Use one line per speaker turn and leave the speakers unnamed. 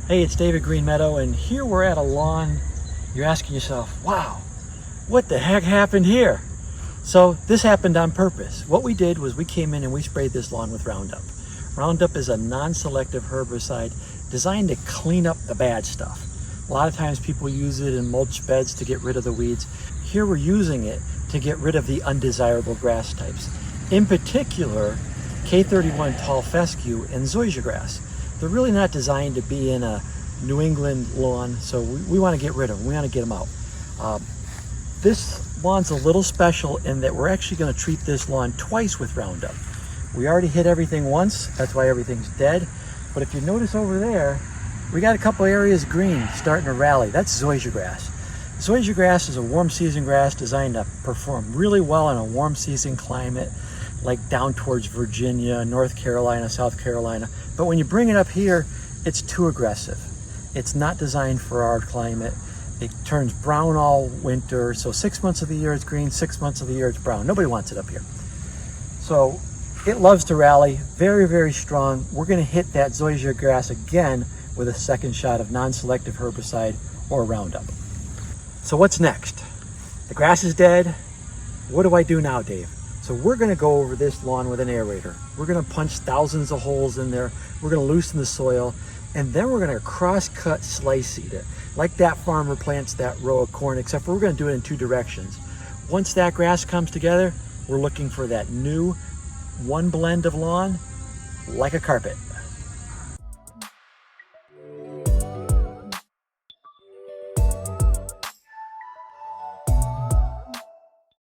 Hey, it's David Green Meadow, and here we're at a lawn. You're asking yourself, wow, what the heck happened here? So this happened on purpose. What we did was we came in and we sprayed this lawn with Roundup. Roundup is a non-selective herbicide designed to clean up the bad stuff. A lot of times people use it in mulch beds to get rid of the weeds. Here we're using it to get rid of the undesirable grass types. In particular, K31 tall fescue and Zoysia grass. They're really not designed to be in a New England lawn, so we want to get rid of them. We want to get them out. This lawn's a little special in that we're actually going to treat this lawn twice with Roundup. We already hit everything once, that's why everything's dead. But if you notice over there, we got a couple areas green starting to rally. That's Zoysia grass. Zoysia grass is a warm season grass designed to perform really well in a warm season climate, like down towards Virginia, North Carolina, South Carolina. But when you bring it up here, it's too aggressive. It's not designed for our climate. It turns brown all winter. So 6 months of the year it's green, 6 months of the year it's brown. Nobody wants it up here. So it loves to rally, very, very strong. We're gonna hit that Zoysia grass again with a second shot of non-selective herbicide or Roundup. So what's next? The grass is dead. What do I do now, Dave? So we're gonna go over this lawn with an aerator. We're gonna punch thousands of holes in there. We're gonna loosen the soil, and then we're gonna cross-cut slice seed it. Like that farmer plants that row of corn, except for we're gonna do it in two directions. Once that grass comes together, we're looking for that new one blend of lawn, like a carpet.